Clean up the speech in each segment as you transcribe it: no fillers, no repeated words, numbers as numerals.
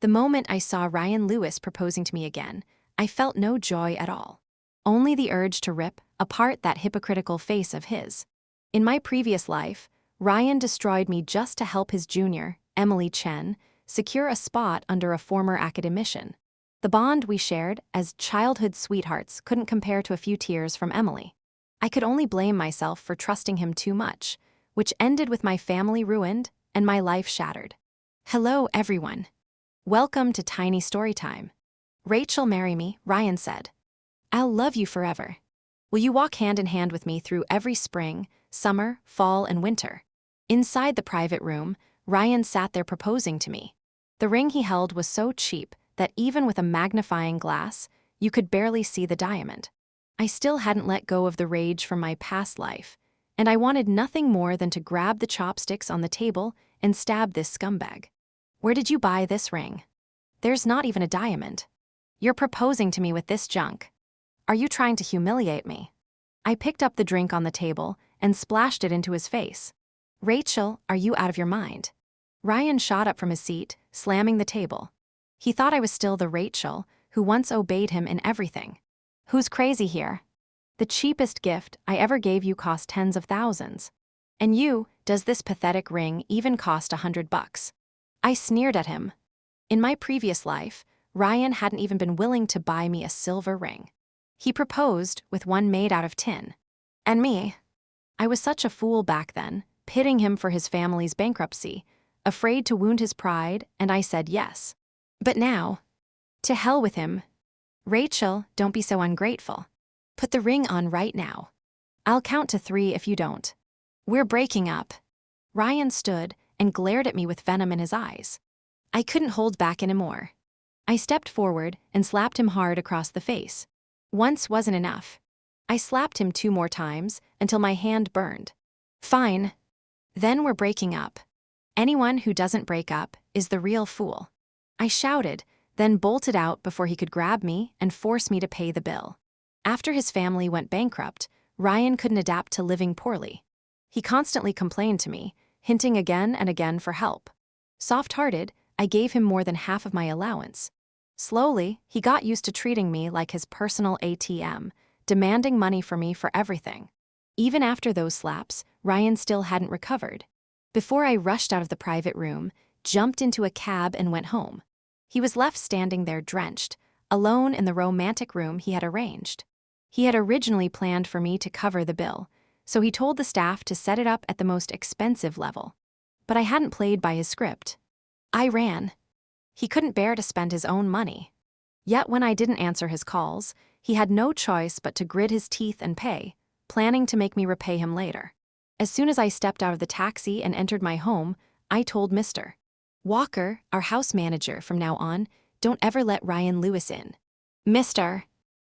The moment I saw Ryan Lewis proposing to me again, I felt no joy at all. Only the urge to rip apart that hypocritical face of his. In my previous life, Ryan destroyed me just to help his junior, Emily Chen, secure a spot under a former academician. The bond we shared as childhood sweethearts couldn't compare to a few tears from Emily. I could only blame myself for trusting him too much, which ended with my family ruined and my life shattered. Hello, everyone. Welcome to Tiny Storytime. Rachel, marry me, Ryan said. I'll love you forever. Will you walk hand in hand with me through every spring, summer, fall, and winter? Inside the private room, Ryan sat there proposing to me. The ring he held was so cheap that even with a magnifying glass, you could barely see the diamond. I still hadn't let go of the rage from my past life, and I wanted nothing more than to grab the chopsticks on the table and stab this scumbag. Where did you buy this ring? There's not even a diamond. You're proposing to me with this junk. Are you trying to humiliate me? I picked up the drink on the table and splashed it into his face. Rachel, are you out of your mind? Ryan shot up from his seat, slamming the table. He thought I was still the Rachel who once obeyed him in everything. Who's crazy here? The cheapest gift I ever gave you cost tens of thousands. And you, does this pathetic ring even cost $100? I sneered at him. In my previous life, Ryan hadn't even been willing to buy me a silver ring. He proposed with one made out of tin. And me? I was such a fool back then, pitting him for his family's bankruptcy, afraid to wound his pride, and I said yes. But now, to hell with him. Rachel, don't be so ungrateful. Put the ring on right now. I'll count to 3 if you don't. We're breaking up. Ryan stood and glared at me with venom in his eyes. I couldn't hold back anymore. I stepped forward and slapped him hard across the face. Once wasn't enough. I slapped him 2 more times until my hand burned. Fine. Then we're breaking up. Anyone who doesn't break up is the real fool. I shouted, then bolted out before he could grab me and force me to pay the bill. After his family went bankrupt, Ryan couldn't adapt to living poorly. He constantly complained to me, hinting again and again for help. Soft-hearted, I gave him more than half of my allowance. Slowly, he got used to treating me like his personal ATM, demanding money from me for everything. Even after those slaps, Ryan still hadn't recovered. Before I rushed out of the private room, jumped into a cab and went home. He was left standing there drenched, alone in the romantic room he had arranged. He had originally planned for me to cover the bill, so he told the staff to set it up at the most expensive level. But I hadn't played by his script. I ran. He couldn't bear to spend his own money. Yet when I didn't answer his calls, he had no choice but to grit his teeth and pay, planning to make me repay him later. As soon as I stepped out of the taxi and entered my home, I told Mr. Walker, our house manager from now on, don't ever let Ryan Lewis in. Mr.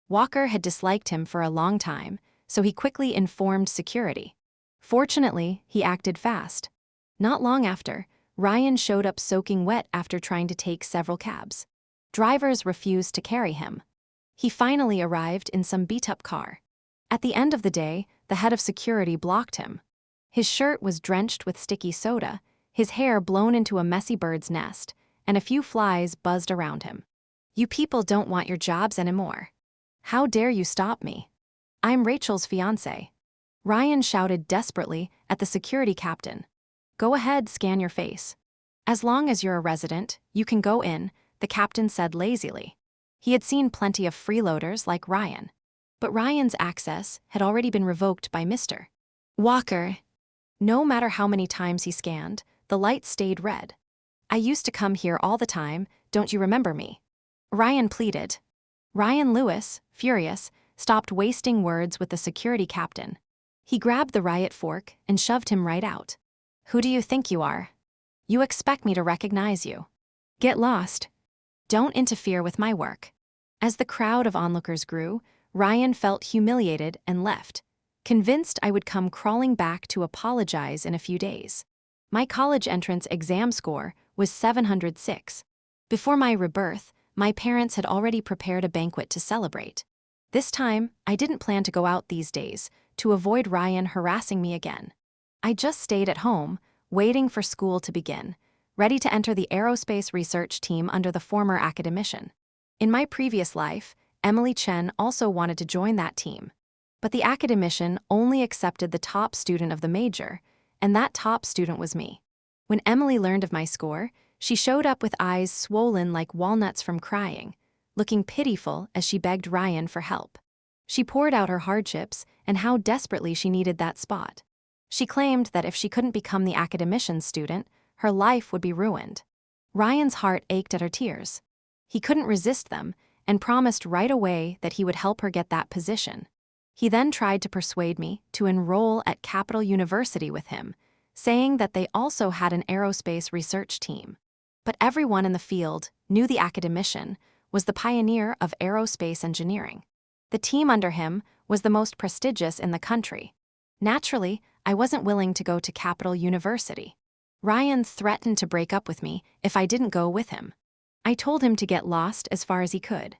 Walker had disliked him for a long time, so he quickly informed security. Fortunately, he acted fast. Not long after, Ryan showed up soaking wet after trying to take several cabs. Drivers refused to carry him. He finally arrived in some beat-up car. At the end of the day, the head of security blocked him. His shirt was drenched with sticky soda, his hair blown into a messy bird's nest, and a few flies buzzed around him. You people don't want your jobs anymore. How dare you stop me? I'm Rachel's fiancé. Ryan shouted desperately at the security captain. Go ahead, scan your face. As long as you're a resident, you can go in, the captain said lazily. He had seen plenty of freeloaders like Ryan. But Ryan's access had already been revoked by Mr. Walker. No matter how many times he scanned, the light stayed red. I used to come here all the time, don't you remember me? Ryan pleaded. Ryan Lewis, furious, stopped wasting words with the security captain. He grabbed the riot fork and shoved him right out. Who do you think you are? You expect me to recognize you? Get lost. Don't interfere with my work. As the crowd of onlookers grew, Ryan felt humiliated and left, convinced I would come crawling back to apologize in a few days. My college entrance exam score was 706. Before my rebirth, my parents had already prepared a banquet to celebrate. This time, I didn't plan to go out these days to avoid Ryan harassing me again. I just stayed at home, waiting for school to begin, ready to enter the aerospace research team under the former academician. In my previous life, Emily Chen also wanted to join that team. But the academician only accepted the top student of the major, and that top student was me. When Emily learned of my score, she showed up with eyes swollen like walnuts from crying, looking pitiful as she begged Ryan for help. She poured out her hardships and how desperately she needed that spot. She claimed that if she couldn't become the academician's student, her life would be ruined. Ryan's heart ached at her tears. He couldn't resist them and promised right away that he would help her get that position. He then tried to persuade me to enroll at Capital University with him, saying that they also had an aerospace research team. But everyone in the field knew the academician was the pioneer of aerospace engineering. The team under him was the most prestigious in the country. Naturally, I wasn't willing to go to Capital University. Ryan threatened to break up with me if I didn't go with him. I told him to get lost as far as he could.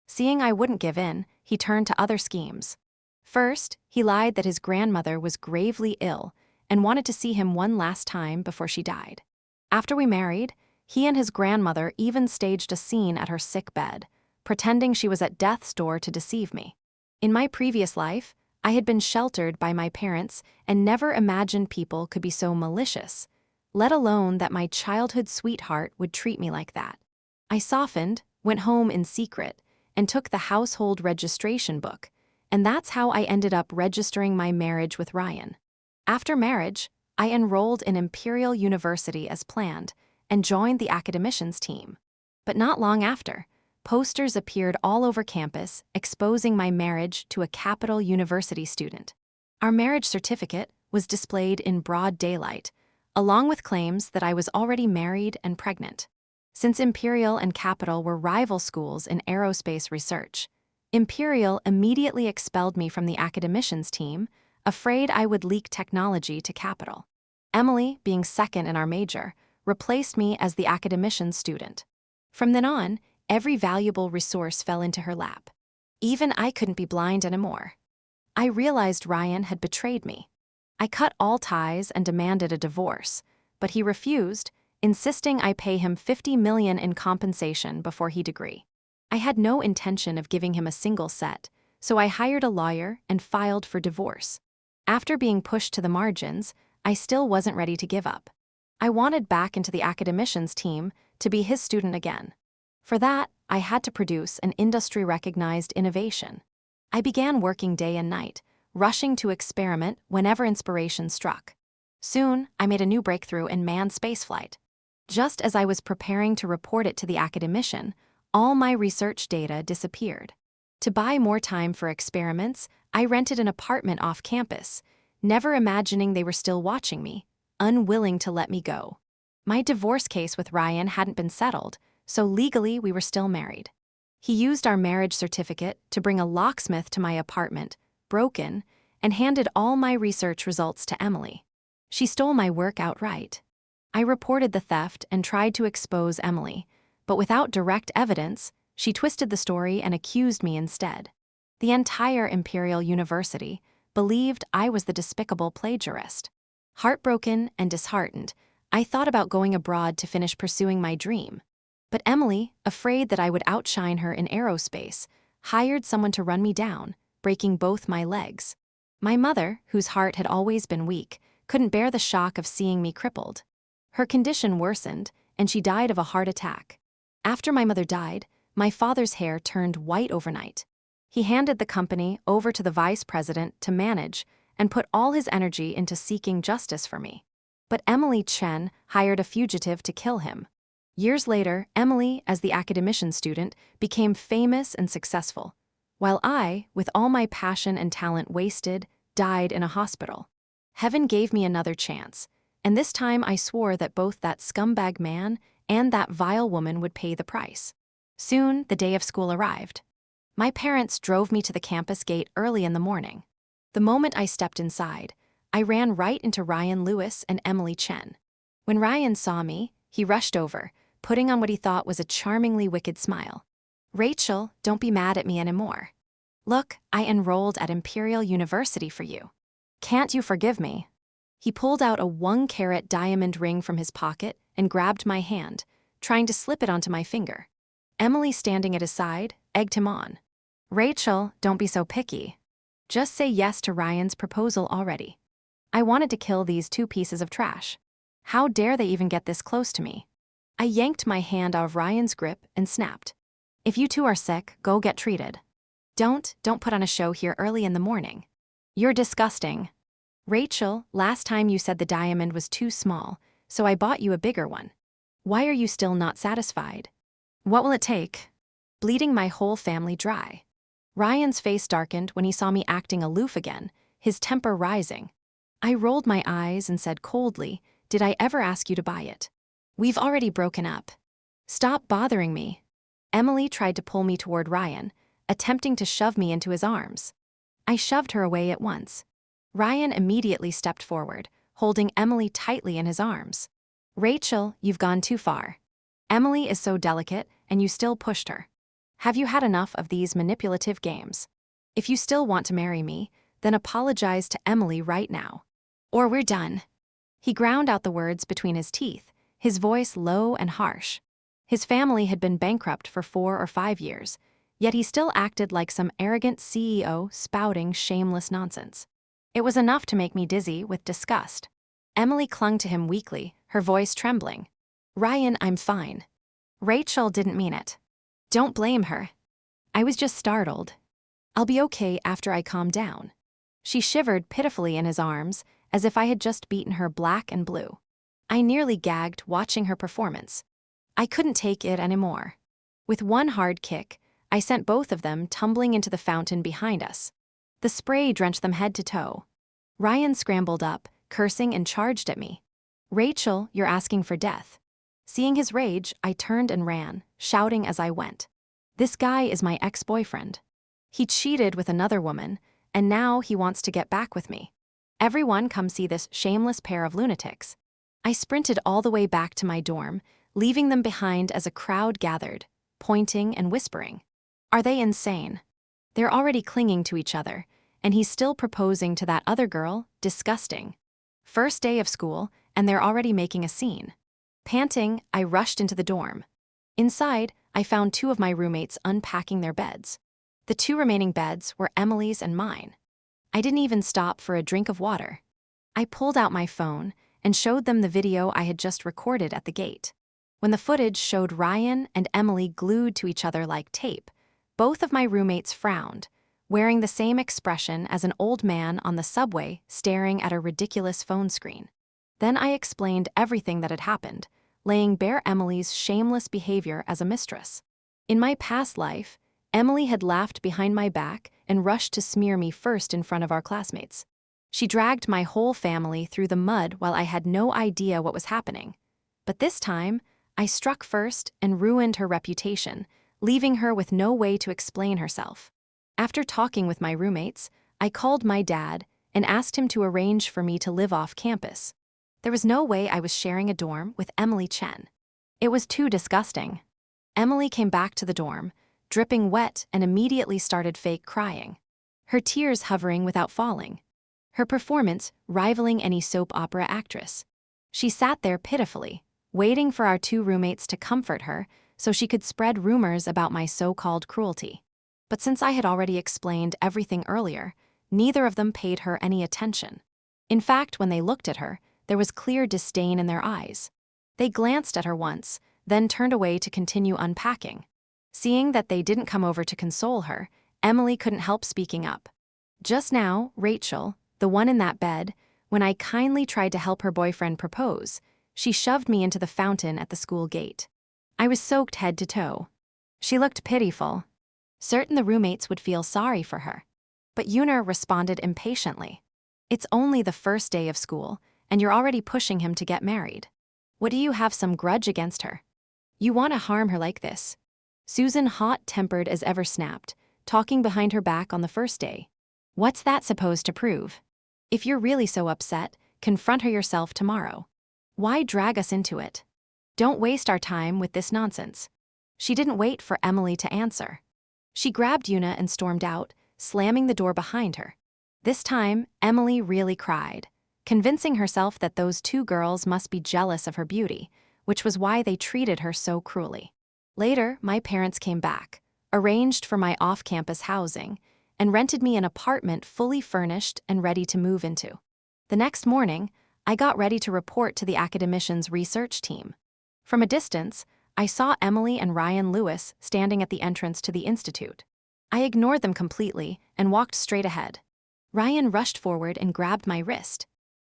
Seeing I wouldn't give in, he turned to other schemes. First, he lied that his grandmother was gravely ill and wanted to see him one last time before she died. After we married, he and his grandmother even staged a scene at her sick bed, pretending she was at death's door to deceive me. In my previous life, I had been sheltered by my parents and never imagined people could be so malicious, let alone that my childhood sweetheart would treat me like that. I softened, went home in secret, and took the household registration book, and that's how I ended up registering my marriage with Ryan. After marriage, I enrolled in Imperial University as planned and joined the academicians team. But not long after, posters appeared all over campus exposing my marriage to a Capital University student. Our marriage certificate was displayed in broad daylight, along with claims that I was already married and pregnant. Since Imperial and Capital were rival schools in aerospace research, Imperial immediately expelled me from the academicians team, afraid I would leak technology to Capital. Emily, being second in our major, replaced me as the academicians student. From then on, every valuable resource fell into her lap. Even I couldn't be blind anymore. I realized Ryan had betrayed me. I cut all ties and demanded a divorce, but he refused, insisting I pay him $50 million in compensation before he'd agree. I had no intention of giving him a single cent, so I hired a lawyer and filed for divorce. After being pushed to the margins, I still wasn't ready to give up. I wanted back into the academicians team to be his student again. For that, I had to produce an industry-recognized innovation. I began working day and night, rushing to experiment whenever inspiration struck. Soon, I made a new breakthrough in manned spaceflight. Just as I was preparing to report it to the academician, all my research data disappeared. To buy more time for experiments, I rented an apartment off campus, never imagining they were still watching me, unwilling to let me go. My divorce case with Ryan hadn't been settled, so legally we were still married. He used our marriage certificate to bring a locksmith to my apartment, broken, and handed all my research results to Emily. She stole my work outright. I reported the theft and tried to expose Emily, but without direct evidence, she twisted the story and accused me instead. The entire Imperial University believed I was the despicable plagiarist. Heartbroken and disheartened, I thought about going abroad to finish pursuing my dream. But Emily, afraid that I would outshine her in aerospace, hired someone to run me down, breaking both my legs. My mother, whose heart had always been weak, couldn't bear the shock of seeing me crippled. Her condition worsened, and she died of a heart attack. After my mother died, my father's hair turned white overnight. He handed the company over to the vice president to manage and put all his energy into seeking justice for me. But Emily Chen hired a fugitive to kill him. Years later, Emily, as the academician student, became famous and successful, while I, with all my passion and talent wasted, died in a hospital. Heaven gave me another chance, and this time I swore that both that scumbag man and that vile woman would pay the price. Soon, the day of school arrived. My parents drove me to the campus gate early in the morning. The moment I stepped inside, I ran right into Ryan Lewis and Emily Chen. When Ryan saw me, he rushed over, putting on what he thought was a charmingly wicked smile. "Rachel, don't be mad at me anymore. Look, I enrolled at Imperial University for you. Can't you forgive me?" He pulled out a 1-carat diamond ring from his pocket and grabbed my hand, trying to slip it onto my finger. Emily, standing at his side, egged him on. "Rachel, don't be so picky. Just say yes to Ryan's proposal already." I wanted to kill these two pieces of trash. How dare they even get this close to me? I yanked my hand out of Ryan's grip and snapped. "If you two are sick, go get treated. Don't put on a show here early in the morning. You're disgusting. Rachel, last time you said the diamond was too small, so I bought you a bigger one. Why are you still not satisfied? What will it take?" Bleeding my whole family dry. Ryan's face darkened when he saw me acting aloof again, his temper rising. I rolled my eyes and said coldly, "Did I ever ask you to buy it? We've already broken up. Stop bothering me." Emily tried to pull me toward Ryan, attempting to shove me into his arms. I shoved her away at once. Ryan immediately stepped forward, holding Emily tightly in his arms. "Rachel, you've gone too far. Emily is so delicate, and you still pushed her. Have you had enough of these manipulative games? If you still want to marry me, then apologize to Emily right now. Or we're done." He ground out the words between his teeth, his voice low and harsh. His family had been bankrupt for 4 or 5 years, yet he still acted like some arrogant CEO spouting shameless nonsense. It was enough to make me dizzy with disgust. Emily clung to him weakly, her voice trembling. "Ryan, I'm fine. Rachel didn't mean it. Don't blame her. I was just startled. I'll be okay after I calm down." She shivered pitifully in his arms, as if I had just beaten her black and blue. I nearly gagged watching her performance. I couldn't take it anymore. With one hard kick, I sent both of them tumbling into the fountain behind us. The spray drenched them head to toe. Ryan scrambled up, cursing, and charged at me. "Rachel, you're asking for death." Seeing his rage, I turned and ran, shouting as I went. "This guy is my ex-boyfriend. He cheated with another woman, and now he wants to get back with me. Everyone come see this shameless pair of lunatics." I sprinted all the way back to my dorm, leaving them behind as a crowd gathered, pointing and whispering. "Are they insane? They're already clinging to each other, and he's still proposing to that other girl? Disgusting. First day of school, and they're already making a scene." Panting, I rushed into the dorm. Inside, I found 2 of my roommates unpacking their beds. The 2 remaining beds were Emily's and mine. I didn't even stop for a drink of water. I pulled out my phone and showed them the video I had just recorded at the gate. When the footage showed Ryan and Emily glued to each other like tape, both of my roommates frowned, wearing the same expression as an old man on the subway staring at a ridiculous phone screen. Then I explained everything that had happened, laying bare Emily's shameless behavior as a mistress. In my past life, Emily had laughed behind my back and rushed to smear me first in front of our classmates. She dragged my whole family through the mud while I had no idea what was happening. But this time, I struck first and ruined her reputation, leaving her with no way to explain herself. After talking with my roommates, I called my dad and asked him to arrange for me to live off campus. There was no way I was sharing a dorm with Emily Chen. It was too disgusting. Emily came back to the dorm, dripping wet, and immediately started fake crying, her tears hovering without falling, her performance rivaling any soap opera actress. She sat there pitifully, waiting for our 2 roommates to comfort her so she could spread rumors about my so-called cruelty. But since I had already explained everything earlier, neither of them paid her any attention. In fact, when they looked at her, there was clear disdain in their eyes. They glanced at her once, then turned away to continue unpacking. Seeing that they didn't come over to console her, Emily couldn't help speaking up. "Just now, Rachel, the one in that bed, when I kindly tried to help her boyfriend propose, she shoved me into the fountain at the school gate. I was soaked head to toe. She looked pitiful. Certain the roommates would feel sorry for her. But Yuna responded impatiently. It's only the first day of school, and you're already pushing him to get married. What, do you have some grudge against her? You want to harm her like this?" Susan, hot-tempered as ever, snapped, talking behind her back on the first day. "What's that supposed to prove? If you're really so upset, confront her yourself tomorrow. Why drag us into it? Don't waste our time with this nonsense." She didn't wait for Emily to answer. She grabbed Yuna and stormed out, slamming the door behind her. This time, Emily really cried, convincing herself that those 2 girls must be jealous of her beauty, which was why they treated her so cruelly. Later, my parents came back, arranged for my off-campus housing, and rented me an apartment fully furnished and ready to move into. The next morning, I got ready to report to the academician's research team. From a distance, I saw Emily and Ryan Lewis standing at the entrance to the institute. I ignored them completely and walked straight ahead. Ryan rushed forward and grabbed my wrist.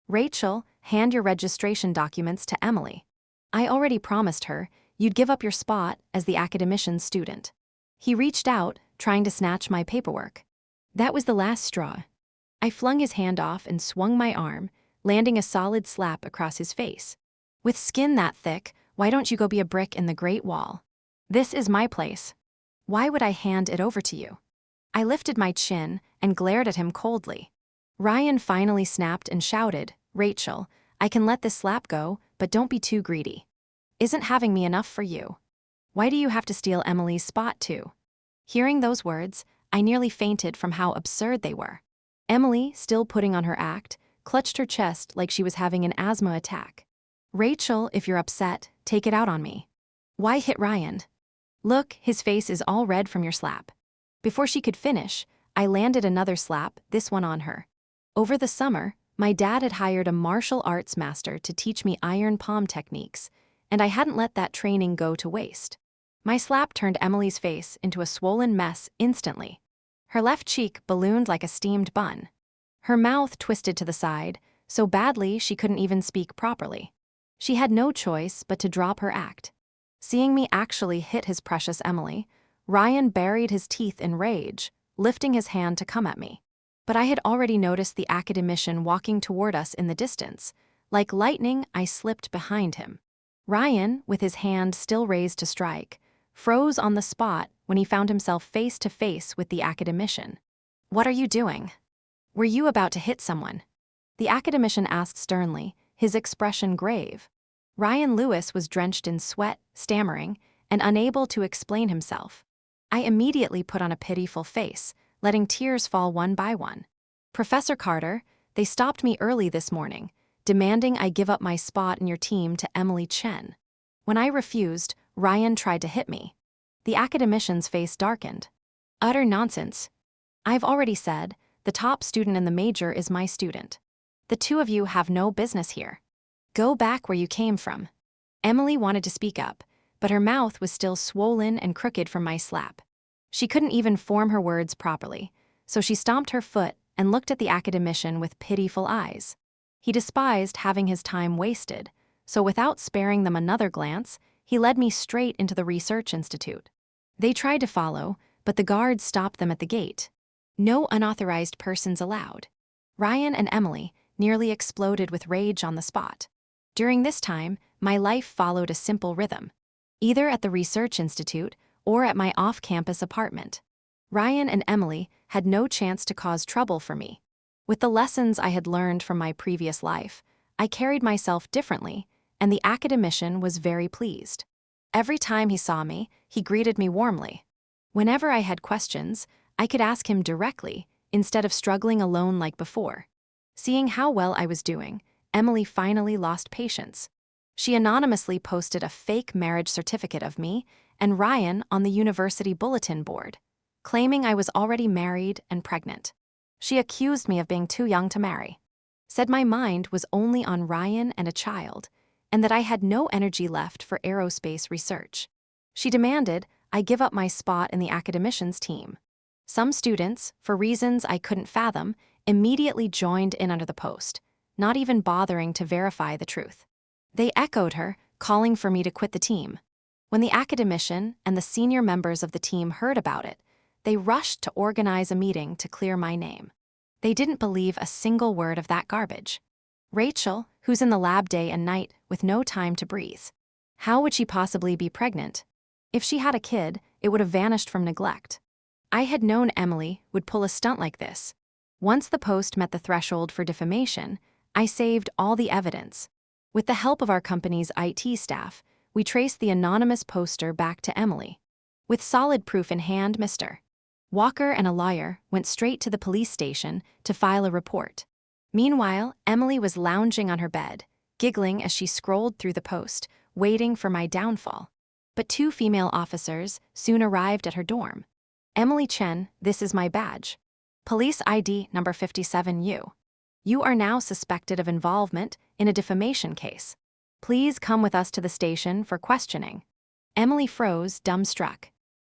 "Rachel, hand your registration documents to Emily. I already promised her you'd give up your spot as the academician's student." He reached out, trying to snatch my paperwork. That was the last straw. I flung his hand off and swung my arm, landing a solid slap across his face. "With skin that thick, why don't you go be a brick in the Great Wall? This is my place. Why would I hand it over to you?" I lifted my chin and glared at him coldly. Ryan finally snapped and shouted, "Rachel, I can let this slap go, but don't be too greedy. Isn't having me enough for you? Why do you have to steal Emily's spot too?" Hearing those words, I nearly fainted from how absurd they were. Emily, still putting on her act, clutched her chest like she was having an asthma attack. "Rachel, if you're upset, take it out on me. Why hit Ryan? Look, his face is all red from your slap." Before she could finish, I landed another slap, this one on her. Over the summer, my dad had hired a martial arts master to teach me iron palm techniques, and I hadn't let that training go to waste. My slap turned Emily's face into a swollen mess instantly. Her left cheek ballooned like a steamed bun. Her mouth twisted to the side, so badly she couldn't even speak properly. She had no choice but to drop her act. Seeing me actually hit his precious Emily, Ryan buried his teeth in rage, lifting his hand to come at me. But I had already noticed the academician walking toward us in the distance. Like lightning, I slipped behind him. Ryan, with his hand still raised to strike, froze on the spot when he found himself face to face with the academician. "What are you doing? Were you about to hit someone?" The academician asked sternly, his expression grave. Ryan Lewis was drenched in sweat, stammering, and unable to explain himself. I immediately put on a pitiful face, letting tears fall one by one. "Professor Carter, they stopped me early this morning, demanding I give up my spot in your team to Emily Chen. When I refused, Ryan tried to hit me." The academician's face darkened. "Utter nonsense. I've already said, the top student in the major is my student. The two of you have no business here. Go back where you came from." Emily wanted to speak up, but her mouth was still swollen and crooked from my slap. She couldn't even form her words properly, so she stomped her foot and looked at the academician with pitiful eyes. He despised having his time wasted, so without sparing them another glance, he led me straight into the research institute. They tried to follow, but the guards stopped them at the gate. No unauthorized persons allowed. Ryan and Emily nearly exploded with rage on the spot. During this time, my life followed a simple rhythm, either at the research institute or at my off-campus apartment. Ryan and Emily had no chance to cause trouble for me. With the lessons I had learned from my previous life, I carried myself differently, and the academician was very pleased. Every time he saw me, he greeted me warmly. Whenever I had questions, I could ask him directly, instead of struggling alone like before. Seeing how well I was doing, Emily finally lost patience. She anonymously posted a fake marriage certificate of me and Ryan on the university bulletin board, claiming I was already married and pregnant. She accused me of being too young to marry, said my mind was only on Ryan and a child, and that I had no energy left for aerospace research. She demanded I give up my spot in the academician's team. Some students, for reasons I couldn't fathom, immediately joined in under the post, not even bothering to verify the truth. They echoed her, calling for me to quit the team. When the academician and the senior members of the team heard about it, they rushed to organize a meeting to clear my name. They didn't believe a single word of that garbage. Rachel, who's in the lab day and night with no time to breathe. How would she possibly be pregnant? If she had a kid, it would have vanished from neglect. I had known Emily would pull a stunt like this. Once the post met the threshold for defamation, I saved all the evidence. With the help of our company's IT staff, we traced the anonymous poster back to Emily. With solid proof in hand, Mr. Walker and a lawyer went straight to the police station to file a report. Meanwhile, Emily was lounging on her bed, giggling as she scrolled through the post, waiting for my downfall. But 2 female officers soon arrived at her dorm. "Emily Chen, this is my badge. Police ID number 57U. You are now suspected of involvement in a defamation case. Please come with us to the station for questioning." Emily froze, dumbstruck.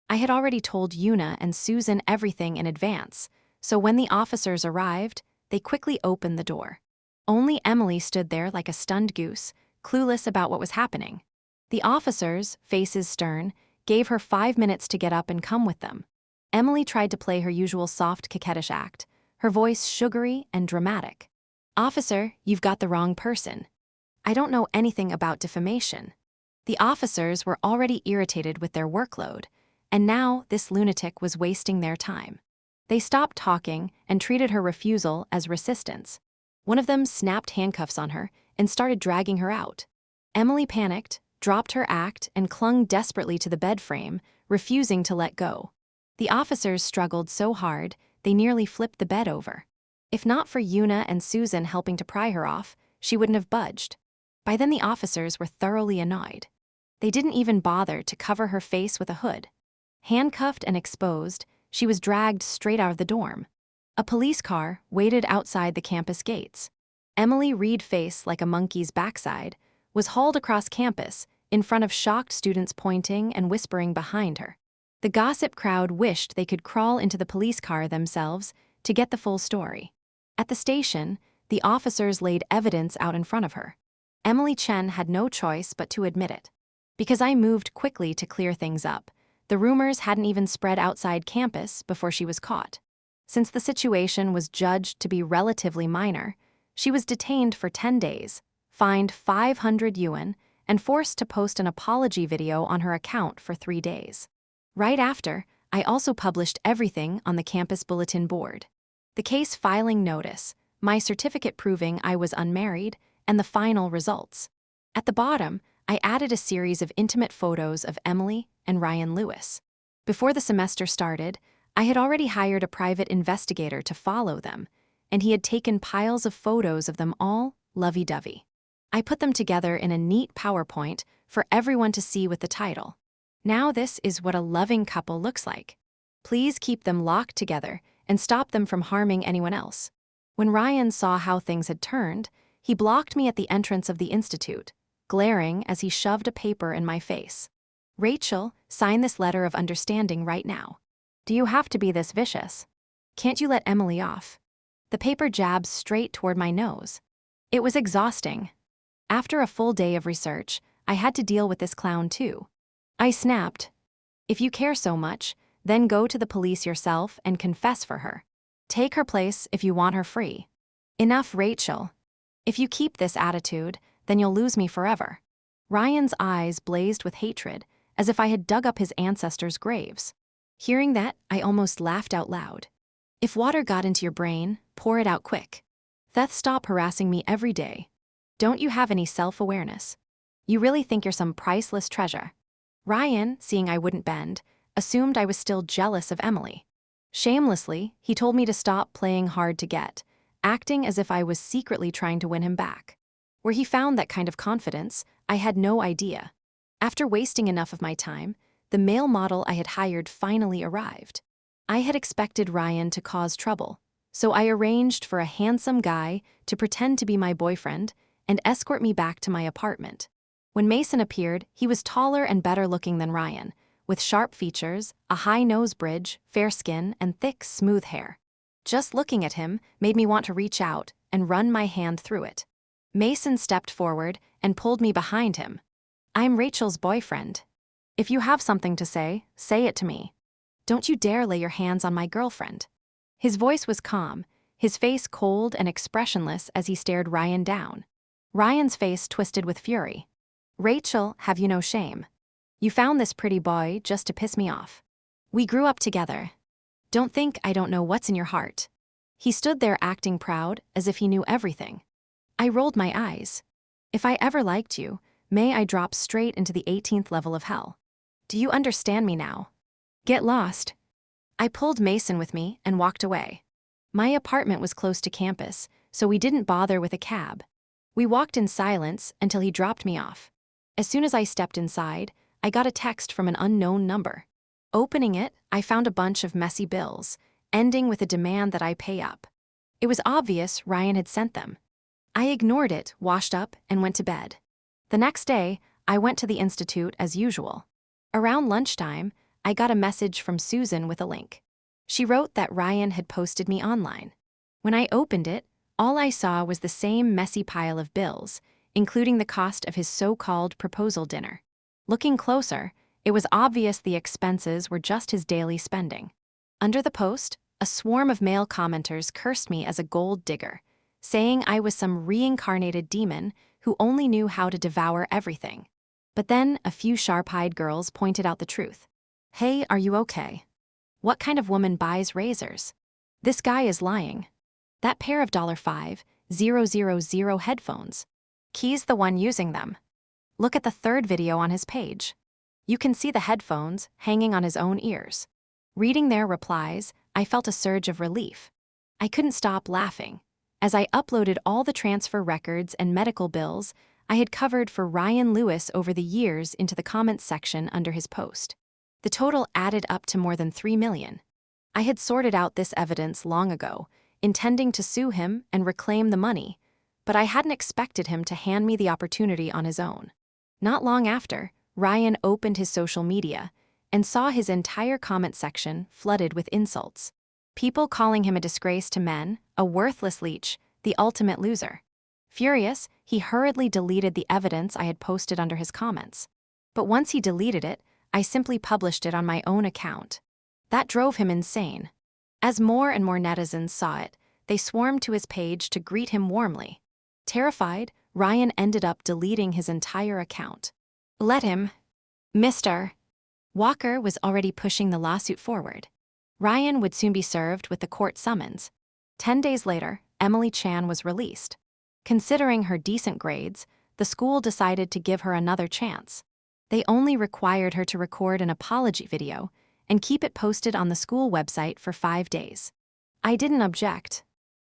I had already told Yuna and Susan everything in advance, so when the officers arrived, they quickly opened the door. Only Emily stood there like a stunned goose, clueless about what was happening. The officers, faces stern, gave her 5 minutes to get up and come with them. Emily tried to play her usual soft, coquettish act, her voice sugary and dramatic. "Officer, you've got the wrong person. I don't know anything about defamation." The officers were already irritated with their workload, and now this lunatic was wasting their time. They stopped talking and treated her refusal as resistance. One of them snapped handcuffs on her and started dragging her out. Emily panicked, dropped her act, and clung desperately to the bed frame, refusing to let go. The officers struggled so hard, they nearly flipped the bed over. If not for Yuna and Susan helping to pry her off, she wouldn't have budged. By then the officers were thoroughly annoyed. They didn't even bother to cover her face with a hood. Handcuffed and exposed, she was dragged straight out of the dorm. A police car waited outside the campus gates. Emily, Reed face like a monkey's backside, was hauled across campus in front of shocked students pointing and whispering behind her. The gossip crowd wished they could crawl into the police car themselves to get the full story. At the station, the officers laid evidence out in front of her. Emily Chen had no choice but to admit it. Because I moved quickly to clear things up, the rumors hadn't even spread outside campus before she was caught. Since the situation was judged to be relatively minor, she was detained for 10 days, fined 500 yuan, and forced to post an apology video on her account for 3 days. Right after, I also published everything on the campus bulletin board. The case filing notice, my certificate proving I was unmarried, and the final results. At the bottom, I added a series of intimate photos of Emily and Ryan Lewis. Before the semester started, I had already hired a private investigator to follow them, and he had taken piles of photos of them all lovey-dovey. I put them together in a neat PowerPoint for everyone to see with the title. "Now this is what a loving couple looks like. Please keep them locked together and stop them from harming anyone else." When Ryan saw how things had turned, he blocked me at the entrance of the institute, glaring as he shoved a paper in my face. "Rachel, sign this letter of understanding right now. Do you have to be this vicious? Can't you let Emily off?" The paper jabbed straight toward my nose. It was exhausting. After a full day of research, I had to deal with this clown too. I snapped, "If you care so much, then go to the police yourself and confess for her. Take her place if you want her free. Enough, Rachel. If you keep this attitude, then you'll lose me forever." Ryan's eyes blazed with hatred, as if I had dug up his ancestors' graves. Hearing that, I almost laughed out loud. "If water got into your brain, pour it out quick. Theth, stop harassing me every day. Don't you have any self-awareness? You really think you're some priceless treasure?" Ryan, seeing I wouldn't bend, assumed I was still jealous of Emily. Shamelessly, he told me to stop playing hard to get, acting as if I was secretly trying to win him back. Where he found that kind of confidence, I had no idea. After wasting enough of my time, the male model I had hired finally arrived. I had expected Ryan to cause trouble, so I arranged for a handsome guy to pretend to be my boyfriend and escort me back to my apartment. When Mason appeared, he was taller and better looking than Ryan, with sharp features, a high nose bridge, fair skin, and thick, smooth hair. Just looking at him made me want to reach out and run my hand through it. Mason stepped forward and pulled me behind him. "I'm Rachel's boyfriend. If you have something to say it to me. Don't you dare lay your hands on my girlfriend." His voice was calm, his face cold and expressionless as he stared Ryan down. Ryan's face twisted with fury. "Rachel, have you no shame? You found this pretty boy just to piss me off. We grew up together. Don't think I don't know what's in your heart." He stood there acting proud, as if he knew everything. I rolled my eyes. If I ever liked you, may I drop straight into the 18th level of hell. Do you understand me now? Get lost. I pulled Mason with me and walked away. My apartment was close to campus, so we didn't bother with a cab. We walked in silence until he dropped me off. As soon as I stepped inside, I got a text from an unknown number. Opening it, I found a bunch of messy bills, ending with a demand that I pay up. It was obvious Ryan had sent them. I ignored it, washed up, and went to bed. The next day, I went to the institute as usual. Around lunchtime, I got a message from Susan with a link. She wrote that Ryan had posted me online. When I opened it, all I saw was the same messy pile of bills, including the cost of his so-called proposal dinner. Looking closer, it was obvious the expenses were just his daily spending. Under the post, a swarm of male commenters cursed me as a gold digger, saying I was some reincarnated demon who only knew how to devour everything. But then a few sharp-eyed girls pointed out the truth. Hey, are you okay? What kind of woman buys razors? This guy is lying. That pair of $5,000 headphones. He's the one using them. Look at the third video on his page. You can see the headphones hanging on his own ears. Reading their replies, I felt a surge of relief. I couldn't stop laughing. As I uploaded all the transfer records and medical bills I had covered for Ryan Lewis over the years into the comments section under his post. The total added up to more than $3 million. I had sorted out this evidence long ago, intending to sue him and reclaim the money, but I hadn't expected him to hand me the opportunity on his own. Not long after, Ryan opened his social media and saw his entire comment section flooded with insults. People calling him a disgrace to men, a worthless leech, the ultimate loser. Furious, he hurriedly deleted the evidence I had posted under his comments. But once he deleted it, I simply published it on my own account. That drove him insane. As more and more netizens saw it, they swarmed to his page to greet him warmly. Terrified, Ryan ended up deleting his entire account. Let him. Mr. Walker was already pushing the lawsuit forward. Ryan would soon be served with the court summons. 10 days later, Emily Chan was released. Considering her decent grades, the school decided to give her another chance. They only required her to record an apology video and keep it posted on the school website for 5 days. I didn't object.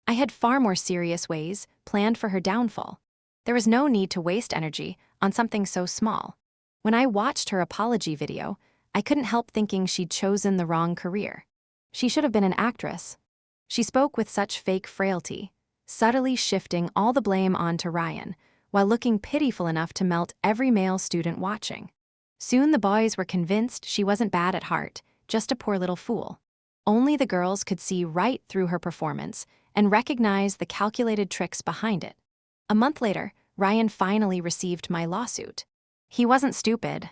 I had far more serious ways planned for her downfall. There was no need to waste energy on something so small. When I watched her apology video, I couldn't help thinking she'd chosen the wrong career. She should have been an actress. She spoke with such fake frailty, subtly shifting all the blame onto Ryan, while looking pitiful enough to melt every male student watching. Soon the boys were convinced she wasn't bad at heart, just a poor little fool. Only the girls could see right through her performance and recognize the calculated tricks behind it. A month later, Ryan finally received my lawsuit. He wasn't stupid.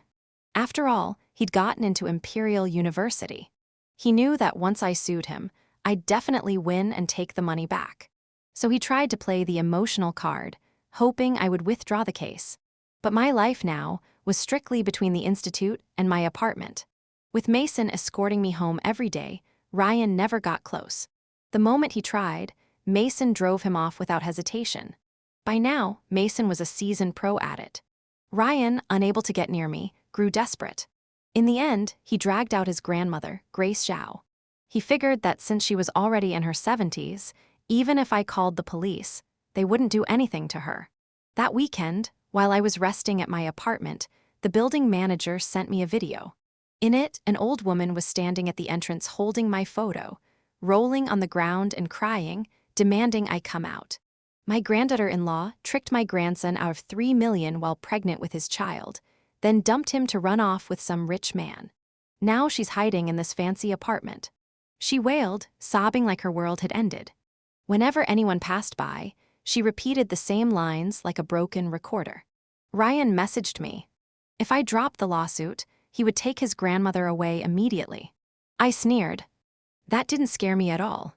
After all, he'd gotten into Imperial University. He knew that once I sued him, I'd definitely win and take the money back. So he tried to play the emotional card, hoping I would withdraw the case. But my life now was strictly between the institute and my apartment. With Mason escorting me home every day, Ryan never got close. The moment he tried, Mason drove him off without hesitation. By now, Mason was a seasoned pro at it. Ryan, unable to get near me, grew desperate. In the end, he dragged out his grandmother, Grace Zhao. He figured that since she was already in her 70s, even if I called the police, they wouldn't do anything to her. That weekend, while I was resting at my apartment, the building manager sent me a video. In it, an old woman was standing at the entrance holding my photo, rolling on the ground and crying, demanding I come out. My granddaughter-in-law tricked my grandson out of $3 million while pregnant with his child, then dumped him to run off with some rich man. Now she's hiding in this fancy apartment. She wailed, sobbing like her world had ended. Whenever anyone passed by, she repeated the same lines like a broken recorder. Ryan messaged me. If I dropped the lawsuit, he would take his grandmother away immediately. I sneered. That didn't scare me at all.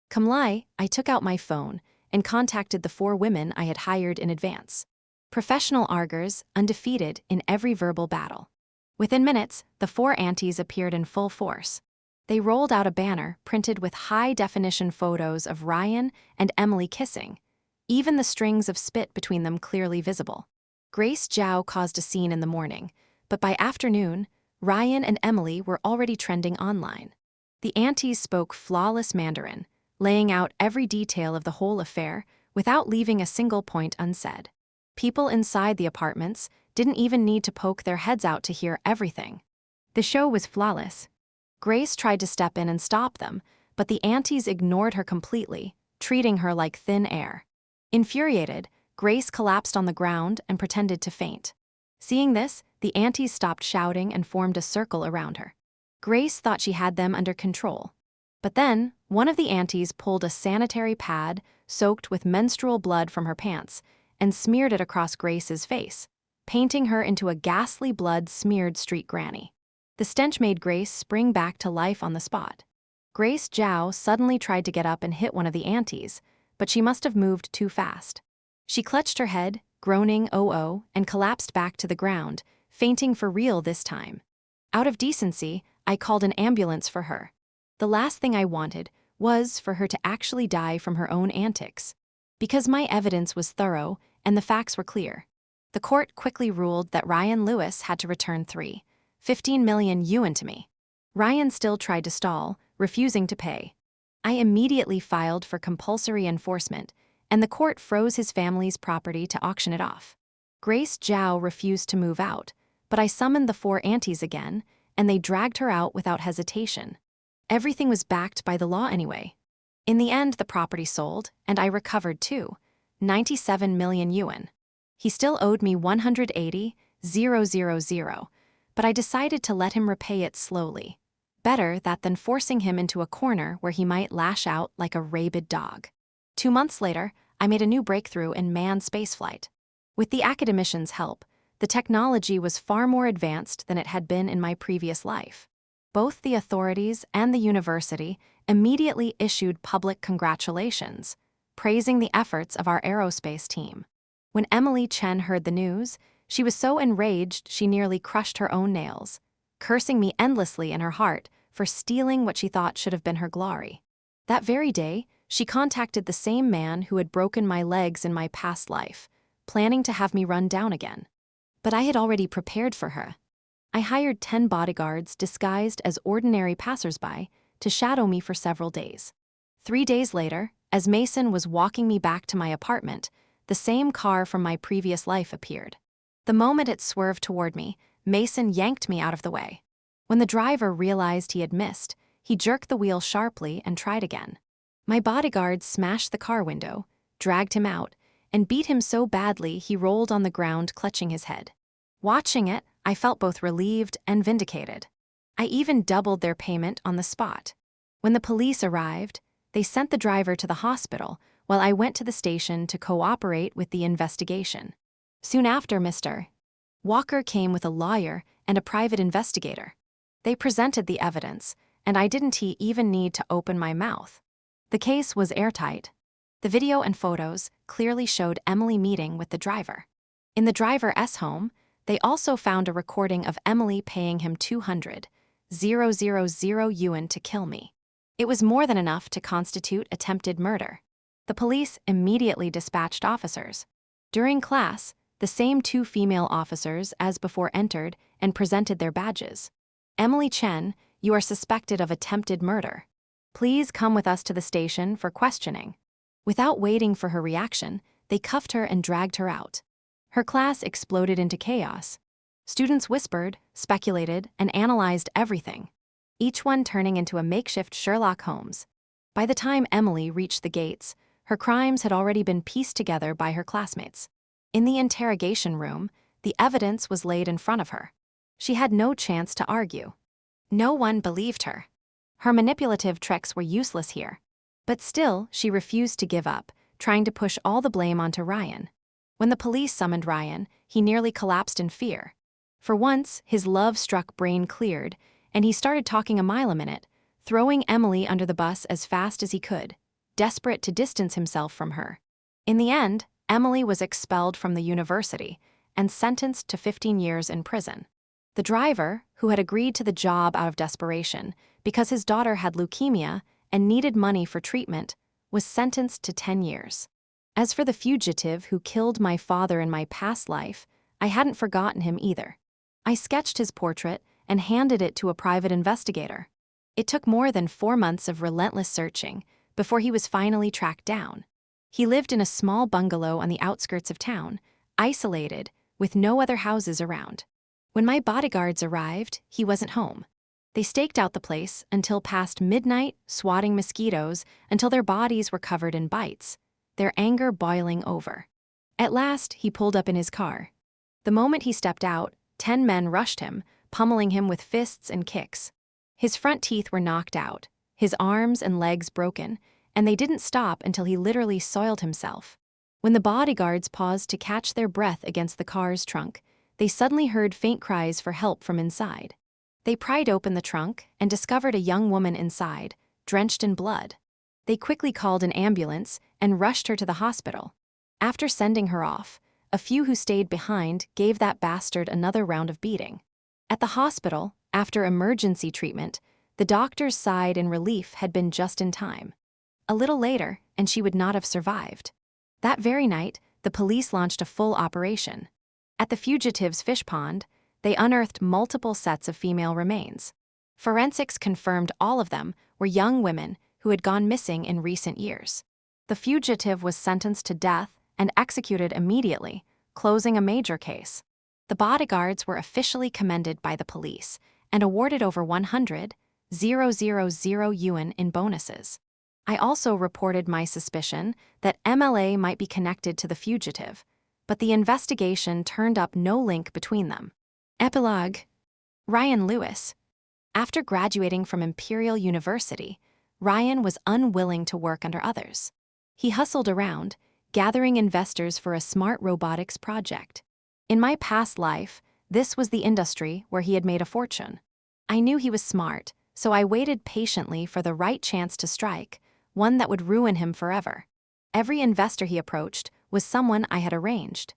Come lie, I took out my phone and contacted the 4 women I had hired in advance. Professional arguers, undefeated in every verbal battle. Within minutes, the 4 aunties appeared in full force. They rolled out a banner printed with high-definition photos of Ryan and Emily kissing, even the strings of spit between them clearly visible. Grace Zhao caused a scene in the morning, but by afternoon, Ryan and Emily were already trending online. The aunties spoke flawless Mandarin, laying out every detail of the whole affair without leaving a single point unsaid. People inside the apartments didn't even need to poke their heads out to hear everything. The show was flawless. Grace tried to step in and stop them, but the aunties ignored her completely, treating her like thin air. Infuriated, Grace collapsed on the ground and pretended to faint. Seeing this, the aunties stopped shouting and formed a circle around her. Grace thought she had them under control. But then, one of the aunties pulled a sanitary pad soaked with menstrual blood from her pants and smeared it across Grace's face, painting her into a ghastly blood-smeared street granny. The stench made Grace spring back to life on the spot. Grace Zhao suddenly tried to get up and hit one of the aunties, but she must have moved too fast. She clutched her head, groaning "oh-oh," and collapsed back to the ground, fainting for real this time. Out of decency, I called an ambulance for her. The last thing I wanted was for her to actually die from her own antics. Because my evidence was thorough and the facts were clear, the court quickly ruled that Ryan Lewis had to return 15 million yuan to me. Ryan still tried to stall, refusing to pay. I immediately filed for compulsory enforcement, and the court froze his family's property to auction it off. Grace Zhao refused to move out, but I summoned the 4 aunties again, and they dragged her out without hesitation. Everything was backed by the law anyway. In the end, the property sold, and I recovered too, 97 million yuan. He still owed me 180,000, but I decided to let him repay it slowly. Better that than forcing him into a corner where he might lash out like a rabid dog. 2 months later, I made a new breakthrough in manned spaceflight. With the academicians' help, the technology was far more advanced than it had been in my previous life. Both the authorities and the university immediately issued public congratulations, praising the efforts of our aerospace team. When Emily Chen heard the news, she was so enraged she nearly crushed her own nails, cursing me endlessly in her heart for stealing what she thought should have been her glory. That very day, she contacted the same man who had broken my legs in my past life, planning to have me run down again. But I had already prepared for her. I hired 10 bodyguards disguised as ordinary passersby to shadow me for several days. 3 days later, as Mason was walking me back to my apartment, the same car from my previous life appeared. The moment it swerved toward me, Mason yanked me out of the way. When the driver realized he had missed, he jerked the wheel sharply and tried again. My bodyguards smashed the car window, dragged him out, and beat him so badly he rolled on the ground clutching his head. Watching it, I felt both relieved and vindicated. I even doubled their payment on the spot. When the police arrived, they sent the driver to the hospital while I went to the station to cooperate with the investigation. Soon after, Mr. Walker came with a lawyer and a private investigator. They presented the evidence, and I didn't even need to open my mouth. The case was airtight. The video and photos clearly showed Emily meeting with the driver. In the driver's home, they also found a recording of Emily paying him 200,000 yuan to kill me. It was more than enough to constitute attempted murder. The police immediately dispatched officers. During class, the same 2 female officers as before entered and presented their badges. Emily Chen, you are suspected of attempted murder. Please come with us to the station for questioning. Without waiting for her reaction, they cuffed her and dragged her out. Her class exploded into chaos. Students whispered, speculated, and analyzed everything, each one turning into a makeshift Sherlock Holmes. By the time Emily reached the gates, her crimes had already been pieced together by her classmates. In the interrogation room, the evidence was laid in front of her. She had no chance to argue. No one believed her. Her manipulative tricks were useless here. But still, she refused to give up, trying to push all the blame onto Ryan. When the police summoned Ryan, he nearly collapsed in fear. For once, his love-struck brain cleared, and he started talking a mile a minute, throwing Emily under the bus as fast as he could, desperate to distance himself from her. In the end, Emily was expelled from the university and sentenced to 15 years in prison. The driver, who had agreed to the job out of desperation because his daughter had leukemia and needed money for treatment, was sentenced to 10 years. As for the fugitive who killed my father in my past life, I hadn't forgotten him either. I sketched his portrait and handed it to a private investigator. It took more than 4 months of relentless searching before he was finally tracked down. He lived in a small bungalow on the outskirts of town, isolated, with no other houses around. When my bodyguards arrived, he wasn't home. They staked out the place until past midnight, swatting mosquitoes until their bodies were covered in bites, their anger boiling over. At last, he pulled up in his car. The moment he stepped out, 10 men rushed him, pummeling him with fists and kicks. His front teeth were knocked out, his arms and legs broken, and they didn't stop until he literally soiled himself. When the bodyguards paused to catch their breath against the car's trunk, they suddenly heard faint cries for help from inside. They pried open the trunk and discovered a young woman inside, drenched in blood. They quickly called an ambulance and rushed her to the hospital. After sending her off, a few who stayed behind gave that bastard another round of beating. At the hospital, after emergency treatment, the doctors sighed in relief had been just in time. A little later, and she would not have survived. That very night, the police launched a full operation. At the fugitive's fish pond, they unearthed multiple sets of female remains. Forensics confirmed all of them were young women who had gone missing in recent years. The fugitive was sentenced to death and executed immediately, closing a major case. The bodyguards were officially commended by the police and awarded over 100,000 yuan in bonuses. I also reported my suspicion that MLA might be connected to the fugitive, but the investigation turned up no link between them. Epilogue. Ryan Lewis. After graduating from Imperial University, Ryan was unwilling to work under others. He hustled around, gathering investors for a smart robotics project. In my past life, this was the industry where he had made a fortune. I knew he was smart, so I waited patiently for the right chance to strike, one that would ruin him forever. Every investor he approached was someone I had arranged.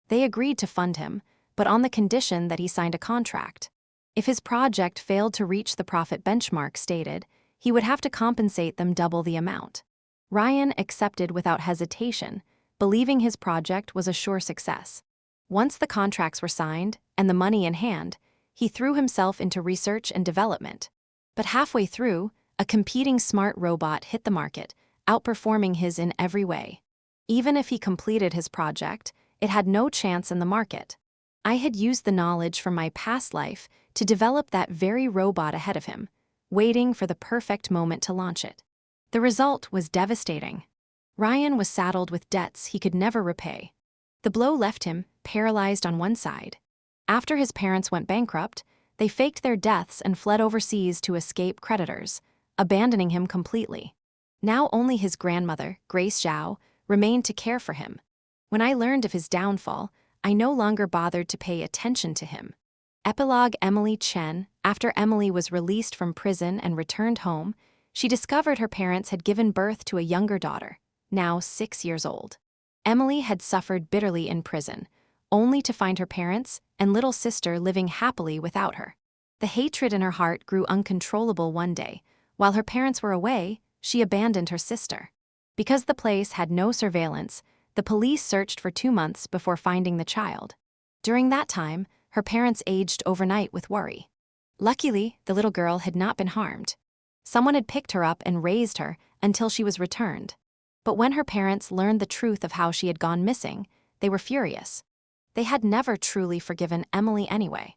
They agreed to fund him, but on the condition that he signed a contract. If his project failed to reach the profit benchmark stated, he would have to compensate them double the amount. Ryan accepted without hesitation, believing his project was a sure success. Once the contracts were signed and the money in hand, he threw himself into research and development. But halfway through, a competing smart robot hit the market, outperforming his in every way. Even if he completed his project, it had no chance in the market. I had used the knowledge from my past life to develop that very robot ahead of him, waiting for the perfect moment to launch it. The result was devastating. Ryan was saddled with debts he could never repay. The blow left him paralyzed on one side. After his parents went bankrupt, they faked their deaths and fled overseas to escape creditors, abandoning him completely. Now only his grandmother, Grace Zhao, remained to care for him. When I learned of his downfall, I no longer bothered to pay attention to him. Epilogue. Emily Chen. After Emily was released from prison and returned home, she discovered her parents had given birth to a younger daughter, now 6 years old. Emily had suffered bitterly in prison, only to find her parents and little sister living happily without her. The hatred in her heart grew uncontrollable one day. While her parents were away, she abandoned her sister. Because the place had no surveillance, the police searched for 2 months before finding the child. During that time, her parents aged overnight with worry. Luckily, the little girl had not been harmed. Someone had picked her up and raised her until she was returned. But when her parents learned the truth of how she had gone missing, they were furious. They had never truly forgiven Emily anyway.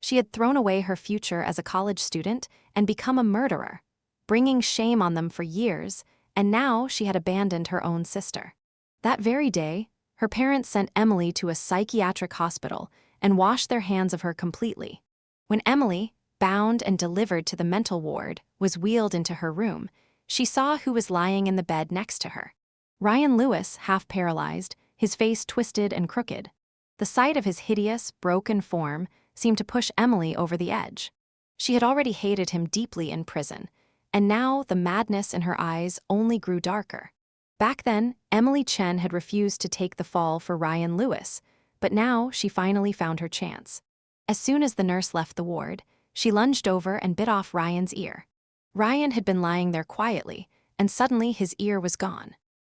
She had thrown away her future as a college student and become a murderer, bringing shame on them for years, and now she had abandoned her own sister. That very day, her parents sent Emily to a psychiatric hospital and washed their hands of her completely. When Emily, bound and delivered to the mental ward, was wheeled into her room, she saw who was lying in the bed next to her. Ryan Lewis, half paralyzed, his face twisted and crooked. The sight of his hideous, broken form seemed to push Emily over the edge. She had already hated him deeply in prison, and now the madness in her eyes only grew darker. Back then, Emily Chen had refused to take the fall for Ryan Lewis, but now she finally found her chance. As soon as the nurse left the ward, she lunged over and bit off Ryan's ear. Ryan had been lying there quietly, and suddenly his ear was gone.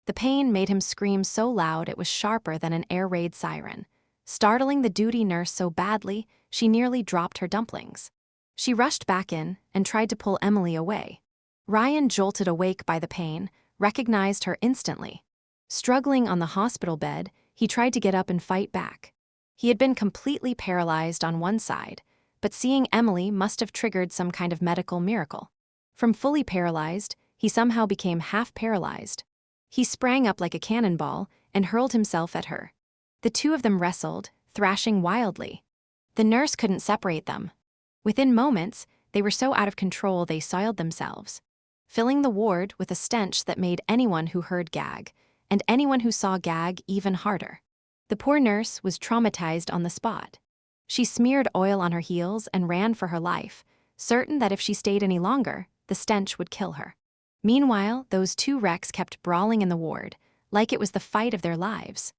The pain made him scream so loud it was sharper than an air raid siren, startling the duty nurse so badly she nearly dropped her dumplings. She rushed back in and tried to pull Emily away. Ryan, jolted awake by the pain, recognized her instantly. Struggling on the hospital bed, he tried to get up and fight back. He had been completely paralyzed on one side, but seeing Emily must have triggered some kind of medical miracle. From fully paralyzed, he somehow became half paralyzed. He sprang up like a cannonball and hurled himself at her. The two of them wrestled, thrashing wildly. The nurse couldn't separate them. Within moments, they were so out of control they soiled themselves, filling the ward with a stench that made anyone who heard gag, and anyone who saw gag even harder. The poor nurse was traumatized on the spot. She smeared oil on her heels and ran for her life, certain that if she stayed any longer, the stench would kill her. Meanwhile, those two wrecks kept brawling in the ward, like it was the fight of their lives.